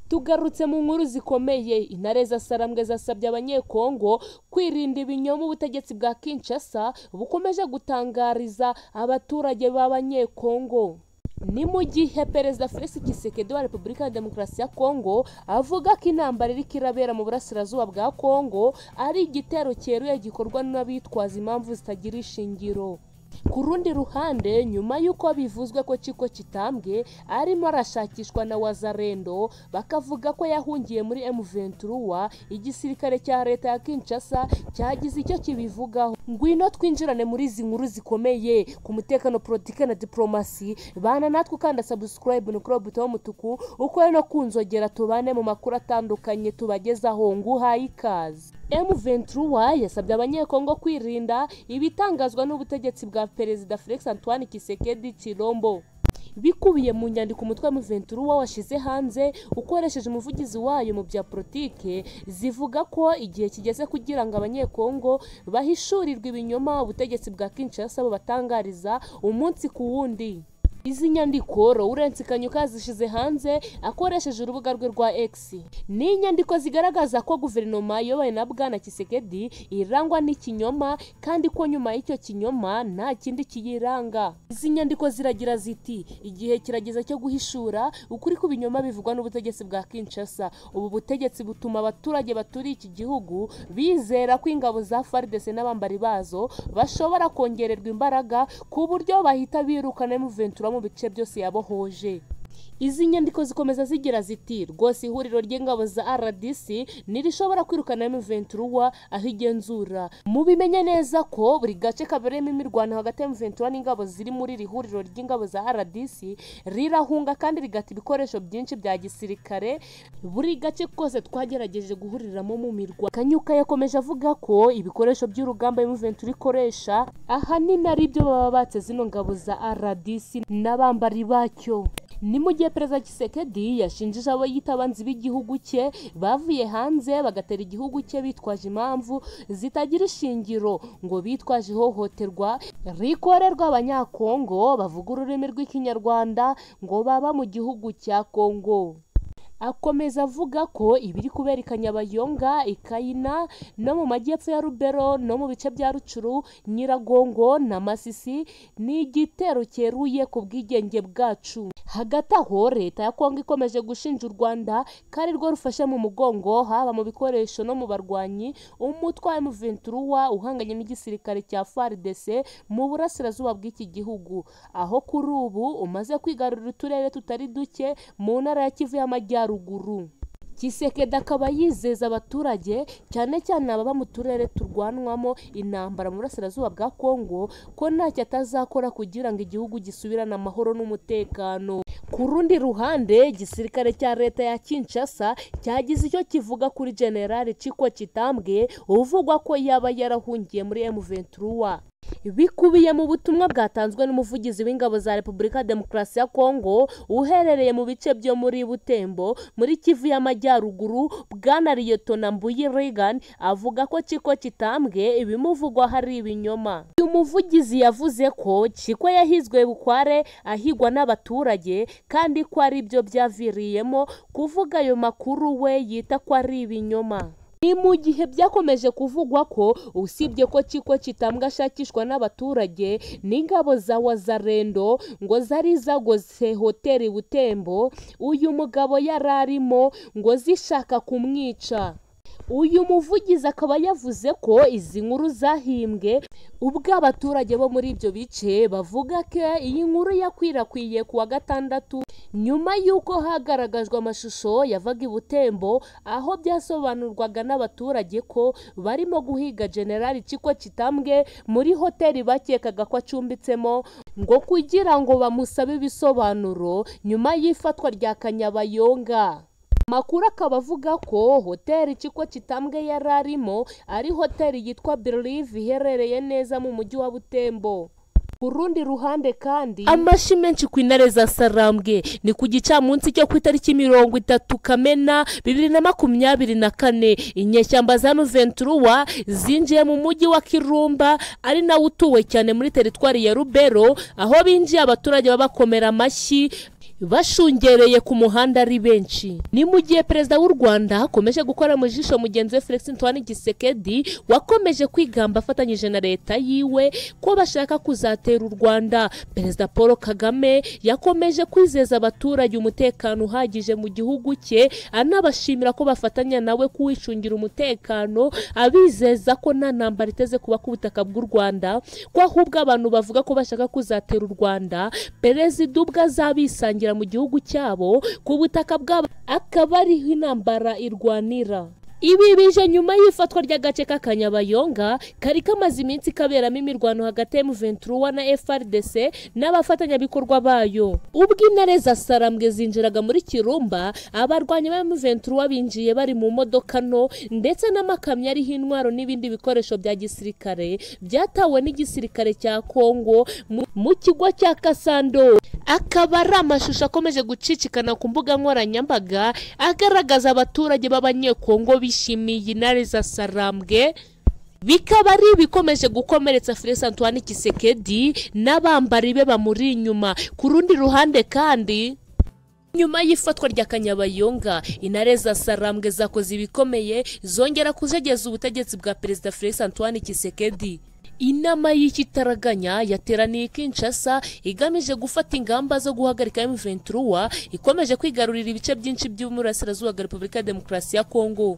Tugarutse mu nkuru zikomeye, intare zasarambwe zasabye abanyekongo kwirinda ibinyoma ubutegetsi bwa Kinshasa bukomeje gutangariza abaturage b'abanyekongo. Ni mu gihe Perezida Felix Tshisekedi wa Repubulika ya Demokarasi ya Kongo avuga ko intambara iri kirabera mu burasirazuba bwa Kongo ari igitero cyeruye gikorwa n'abitwaza impamvu zitagira ishingiro. Ku rundi ruhande, nyuma y'uko bivuzwe ko Chiko Chitambwe arimo arashakishwa na Wazalendo, bakavuga ko yahungiye muri M23, igisirikare cya leta ya Kinshasa cyagize icyo kibivugaho. Ngwino twinjirane muri izi nkuru zikomeye ku mutekano, politike na diplomasi. Bana natwe ukanda subscribe no kuri buto y'umutuku, uko no kunzogera tubane mu makuru atandukanye tubagezaho. Nguhaye ikaze. M23 yasabye abanyekongo kwirinda ibitangazwa n'ubutegetsi bwa Perezida Felix Antoine Tshisekedi Tshilombo. Bikubiye mu nyandiko umutwe M23 washize hanze ukoresheje umuvugizi wayo mu bya politike, zivuga ko igihe kigeze kugira ngo abanyekongo bahishurirwe ibinyoma ubutegetsi bwa Kinshasa bubatangariza umunsi ku wundi. Izi nyandiko Lawrence Kanyuka zishize hanze akoresheje urubuga rwe rwa X. Ni inyandiko zigaragaza ko guverinoma yobaye na Bwana Tshisekedi irangwa n'ikinyoma, kandi ko nyuma y'icyo kinyoma nta kindi kiyiranga. Izi nyandiko ziragira ziti: igihe kirageze cyo guhishura ukuri ku binyoma bivugwa n'ubutegetsi bwa Kinshasa. Ubu butegetsi butuma abaturage baturiye iki gihugu bizera ko ingabo za FARDC n'abambari bazo bashobora kongererwa imbaraga ku buryo bahita birukana M23 mu bice byose yabohoje. Izi nyandiko zikomeza zigira ziti: rwose ihuriro ry'ingabo za RDC nirishobora kwirukana M23 aho igenzura. Mubimenye neza ko buri gace kabereyemo imirwano hagati ya M23 n'ingabo ziri muri iri huriro ry'ingabo za RDC rirahunga kandi rigata ibikoresho byinshi bya gisirikare. Buri gace kose twagerageje guhuriramo mu mirwa. Kanyuka yakomeje avuga ko ibikoresho by'urugamba M23 ikoresha ahanini ari byo baba batse zino ngabo za RDC n'abambari bacyo. Ni mu gihe Perezida Tshisekedi yashinjije abo yitabanzi b'igihugu cye bavuye hanze bagatera igihugu cye bitwaje impamvu zitagira ishingiro, ngo bitwaje ihohoterwa rikorerwa abanyakongo bavuga ururimi rw'Ikinyarwanda ngo baba mu gihugu cya Kongo. Akomeza avuga ko ibiri kubera Kanyabayonga, Ikayina no mu majyepfo ya Rubero no mu bice bya Rucuru, Nyiragongo na Masisi ni igitero cyeruye ku bwigenge bwacu. Hagati aho leta ya Kongo ikomeje gushinja u Rwanda ko ari rwo rufashe mu mugongo haba mu bikoresho no mu barwanyi umutwe wa M23 uhanganye n'igisirikare cya FARDC mu burasirazuba bw'iki gihugu, aho kuri ubu umaze kwigarurira uturere tutari duke mu ntara ya Kivu y'Amajyaruguru. Tshisekedi akaba yizeza abaturage cyane cyane ababa mu turere turwanwamo intambara mu burasirazuba bwa Kongo ko ntacyo atazakora kugira ngo igihugu gisubirane amahoro n'umutekano. Ku rundi ruhande, igisirikare cya leta ya Kinshasa cyagize icyo kivuga kuri General Chiko Chitambwe uvugwa ko yaba yarahungiye muri M23. Bikubiye mu butumwa bwatanzwe n'umuvugizi w'ingabo za Repubulika ya Demokarasi ya Kongo uherereye mu bice byo muri Butembo muri Kivu y'Amajyaruguru, Bwana Liyetona Mbuyi Regan avuga ko Chiko Chitambwe ibimuvugwa hari ibinyoma. Uyu muvugizi yavuze ko Chiko yahizwe bukware ahigwa n'abaturage kandi ko ari byo byaviriyemo kuvuga ayo makuru we yita ko ari ibinyoma. Ni mu gihe byakomeje kuvugwa ko usibye ko Chiko Chitambwe ashakishwa n'abaturage n'ingabo za Wazalendo ngo zari zagose hoteli Butembo, uyu mugabo yararimo ngo zishaka kumwica. Uyu muvugizi akaba yavuze ko izi nkuru zahimbwe ubwo abaturage bo muri ibyo bice bavuga ko iyi nkuru yakwirakwiye ku wa gatandatu nyuma y'uko hagaragajwe amashusho yavaga i Butembo aho byasobanurwaga n'abaturage ko barimo guhiga General Chiko Chitambwe muri hoteli bakekaga ko acumbitsemo ngo kugira ngo bamusabe ibisobanuro nyuma y'ifatwa rya Kanyabayonga. Makuru akaba avuga ko hoteli Chiko Chitambwe yararimo ari hoteli yitwa Believe iherereye neza mu mujyi wa Butembo. Ku rundi ruhande kandi amashi menshi ku intare zasarambwe ni ku gicamunsi cyo ku itariki 30 Kamena 2024 inyeshyamba za M23 zinjiye mu mujyi wa Kirumba ari na utuwe cyane muri teritwari ya Rubero, aho binjiye abaturage babakomera amashyi bashungereye ku muhanda ari benshi. Ni mu gihe perezida w'u Rwanda akomeje gukora mu jisho mugenzi we Felix Antoine Tshisekedi wakomeje kwigamba afatanyije na leta yiwe ko bashaka kuzatera u Rwanda. Perezida Paul Kagame yakomeje kwizeza abaturage umutekano uhagije mu gihugu cye, anabashimira ko bafatanya nawe kuwicungira umutekano, abizeza ko nta ntambara iteze kuba ku butaka bw'u Rwanda, ko ahubwo abantu bavuga ko bashaka kuzatera u Rwanda perezida ubwo azabisangira mu gihugu cyabo ku butaka bwabo akaba ariho intambara irwanira. Ibi bije nyuma y'ifatwa ry'agace k'Akanyabayonga kari kamaze iminsi kaberamo imirwano hagati ya M23 na FARDC n'abafatanyabikorwa bayo. Ubwo intare za Sarambwe zinjiraga muri Kirumba, abarwanyi ba M23 binjiye bari mu modoka nto ndetse n'amakamyo ariho intwaro n'ibindi bikoresho bya gisirikare byatawe n'igisirikare cya Kongo mu kigo cya Kasando. Akaba ari amashusho akomeje gucicikana ku mbuga nkoranyambaga agaragaza abaturage b'abanyekongo bishimiye intare za Sarambwe, bikaba ari bikomeje gukomeretsa Felix Antoine Tshisekedi n'abambari be bamuri inyuma. Ku rundi ruhande kandi, nyuma y'ifatwa rya Kanyabayonga, intare za Sarambwe zakoze ibikomeye zongera kujegeza ubutegetsi bwa perezida Felix Antoine Tshisekedi. Inama y'ikitaraganya yateraniye Kinshasa igamije gufata ingamba zo guhagarika M23 ikomeje kwigarurira ibice byinshi by'umurasirazuba bwa Repubulika ya Demokarasi ya Kongo.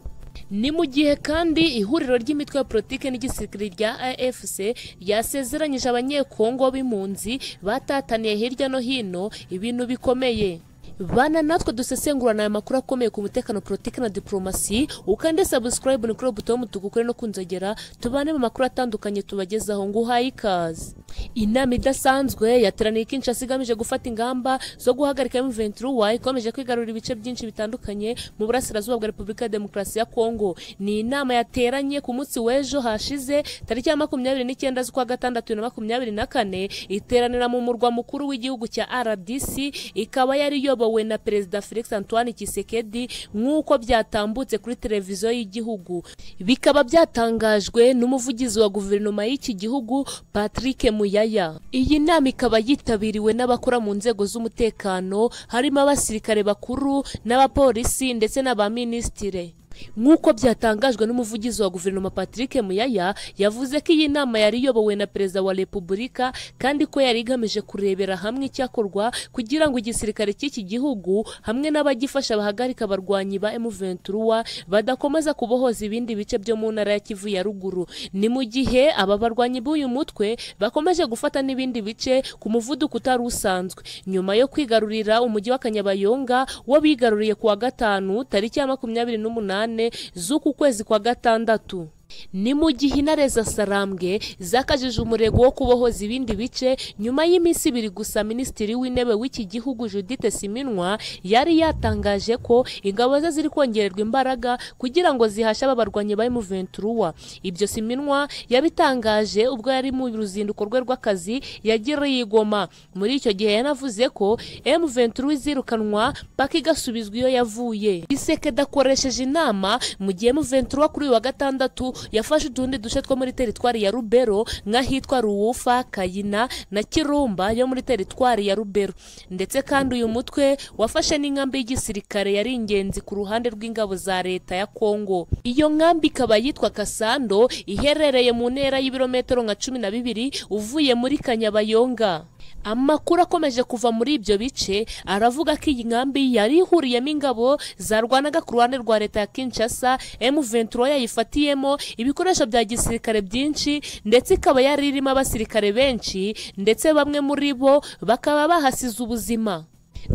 Ni mu gihe kandi ihuriro ry'imitwe ya politike n'igisirikare rya AFC ryasezeranyije abanyekongo b'impunzi batataniye hirya no hino ibintu bikomeye. Bana natwe dusesengurana aya makuru akomeye ku mutekano, politike na diplomasi. Ukande subscribe ni kuri buto y'umutuku no kunzogera, tubane mu makuru atandukanye tubagezaho. Nguhaye ikaze. Inama idasanzwe yateraniye Kinshasa igamije gufata ingamba zo guhagarika M23 ikomeje kwigarurira ibice byinshi bitandukanye mu burasirazuba bwa Repubulika ya Demokarasi ya Kongo. Ni inama yateranye ku munsi w'ejo hashize tariki ya 29 z'ukwa gatandatu 2024, iteranira mu murwa mukuru w'igihugu cya RDC, ikaba yari yobowe na perezida Felix Antoine Tshisekedi nk'uko byatambutse kuri televiziyo y'igihugu. Bikaba byatangajwe n'umuvugizi wa guverinoma y'iki gihugu Patrick Muyaya. Iyi nama ikaba yitabiriwe n'abakora mu nzego z'umutekano, harimo abasirikare bakuru n'abapolisi ndetse n'abaministire. Nk'uko byatangajwe n'umuvugizi wa guverinoma Patrick Muyaya, yavuze ko iyi nama yari yobowe na perezida wa Repubulika kandi ko yari igamije kurebera hamwe icyakorwa kugira ngo igisirikare cy'iki gihugu hamwe n'abagifasha bahagarika abarwanyi ba M23 badakomeza kubohoza ibindi bice byo mu ntara ya Kivu ya ruguru. Ni mu gihe aba barwanyi b'uyu mutwe bakomeje gufata n'ibindi bice ku muvuduko utari usanzwe nyuma yo kwigarurira umujyi wa Kanyabayonga wo bigaruriye kuwa gatanu tariki ya 28 z'uku kwezi kwa gatandatu. Ni mu gihe intare za Sarambwe zakajije umurego wo kubohoza ibindi bice nyuma y'iminsi 2 gusa. Minisitiri w'intebe w'iki gihugu Judith Suminwa yari yatangaje ko ingabo ze ziri kongererwa imbaraga kugira ngo zihashe abarwanyi ba M23. Ibyo Suminwa yabitangaje ubwo yari mu ruzinduko rwe rw'akazi yagiriye i Goma. Muri icyo gihe yanavuze ko M23 izirukanwa paka igasubizwa iyo yavuye. Tshisekedi akoresheje inama mu gihe M23 kuri uyu wa gatandatu yafashe utundi duce two muri teritwari ya Rubero nk'ahitwa Ruwufa, Kayina na Kirumba yo muri teritwari ya Rubero. Ndetse kandi uyu mutwe wafashe n'inkambi y'igisirikare yari ingenzi ku ruhande rw'ingabo za leta ya Kongo. Iyo nkambi ikaba yitwa Kasando, iherereye mu ntera y'ibirometero nka 12 uvuye muri Kanyabayonga. Amakuru akomeje kuva muri ibyo bice aravuga ko iyi nkambi yari ihuriyemo ingabo zarwanaga ku ruhande rwa leta ya Kinshasa. M23 yayifatiyemo ibikoresho bya gisirikare byinshi ndetse ikaba yari irimo abasirikare benshi ndetse bamwe muri bo bakaba bahasize ubuzima.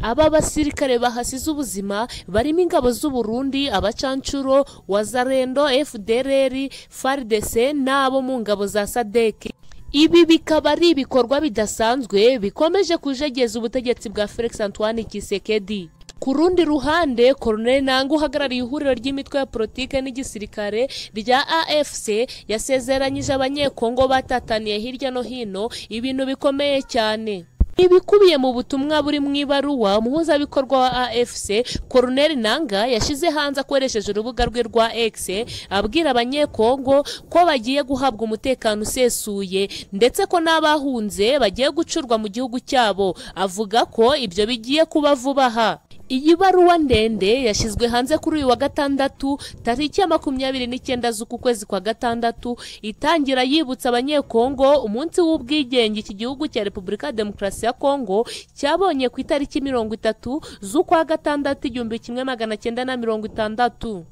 Aba basirikare bahasize ubuzima barimo ingabo z'u Burundi, abacancuro, Wazalendo, FDLR, FARDC n'abo mu ngabo za SADC. Ibi bikaba ari ibikorwa bidasanzwe bikomeje kujegeza ubutegetsi bwa Felix Antoine Tshisekedi. Ku rundi ruhande, Colonel Nangu uhagarariye ihuriro ry'imitwe ya politike n'igisirikare rya AFC yasezeranyije abanyekongo batataniye hirya no hino ibintu bikomeye cyane. ibikubiye mu butumwa buri mu ibaruwa umuhuzabikorwa wa AFC Colonel Nanga yashize hanze akoresheje urubuga rwe rwa X abwira abanyekongo ko bagiye guhabwa umutekano usesuye ndetse ko n'abahunze bagiye gucurwa mu gihugu cyabo. Avuga ko ibyo bigiye kuba vuba aha. Iyi baruwa ndende yashizwe hanze kuri uyu wa gatandatu tariki ya 29 z'uku kwezi kwa gatandatu, itangira yibutsa abanyekongo umunsi w'ubwigenge iki gihugu cya Repubulika ya Demokarasi ya Kongo cyabonye ku itariki 30 z'ukwa gatandatu 1960.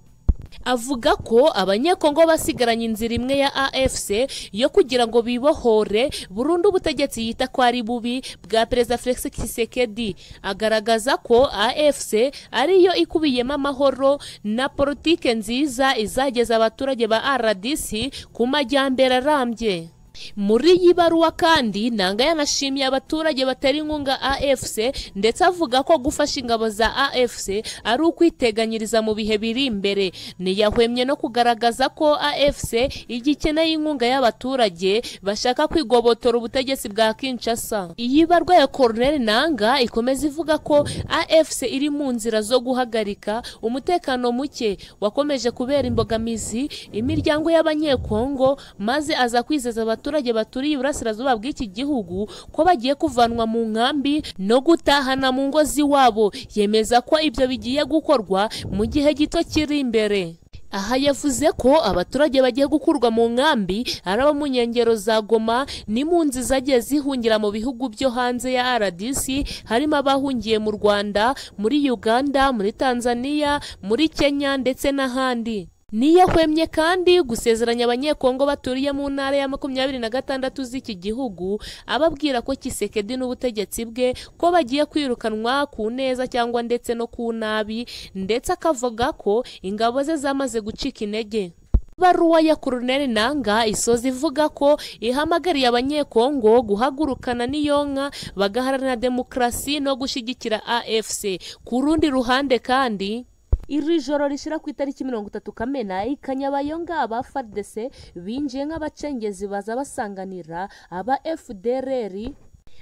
Avuga ko abanyekongo basigaranye inzira imwe ya AFC yo kugira ngo bibohore burundu ubutegetsi yita ko ari bubi bwa Perezida Felix Tshisekedi. Agaragaza ko AFC ariyo ikubiyemo amahoro na politike nziza izageza abaturage ba RDC ku majyambere arambye. Muri iyi baruwa kandi Nanga yanashimiye abaturage batera inkunga AFC ndetse avuga ko gufasha ingabo za AFC ari ukwiteganyiriza mu bihe biri imbere. Ntiyahwemye no kugaragaza ko AFC igikeneye inkunga y'abaturage bashaka kwigobotora ubutegetsi bwa Kinshasa. Iyi barwa ya Colonel Nanga ikomeza ivuga ko AFC iri mu nzira zo guhagarika umutekano muke wakomeje kubera imbogamizi imiryango y'abanyekongo, maze aza kwizeza abaturage baturiye iburasirazuba bw'iki gihugu ko bagiye kuvanwa mu nkambi no gutahana mu ngo ziwabo. Yemeza ko ibyo bigiye gukorwa mu gihe gito kiri imbere. Aha yavuze ko abaturage bagiye gukurwa mu nkambi ari abo mu nkengero za Goma n'impunzi zagiye zihungira mu bihugu byo hanze ya RDC, harimo abahungiye mu Rwanda, muri Uganda, muri Tanzania, muri Kenya ndetse n'ahandi. Niyahwemye kandi gusezeranya abanyekongo baturiye mu ntara ya 26 z'iki gihugu, ababwira ko Tshisekedi n'ubutegetsi bwe ko bagiye kwirukanwa ku neza cyangwa ndetse no ku nabi, ndetse akavuga ko ingabo ze zamaze gucika intege. Baruwa ya Colonel Nanga isoza ivuga ko ihamagariye abanyekongo guhagurukana n'iyonka bagaharanira demokarasi no gushyigikira AFC. Ku rundi ruhande kandi iri joro rishira ku itariki 30 Kamena Kanyabayonga aba FARDC binjiye nk'abacengezi baza basanganira aba FDLR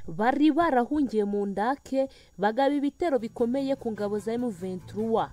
bari barahungiye mu ndake bagaba ibitero bikomeye ku ngabo za M23.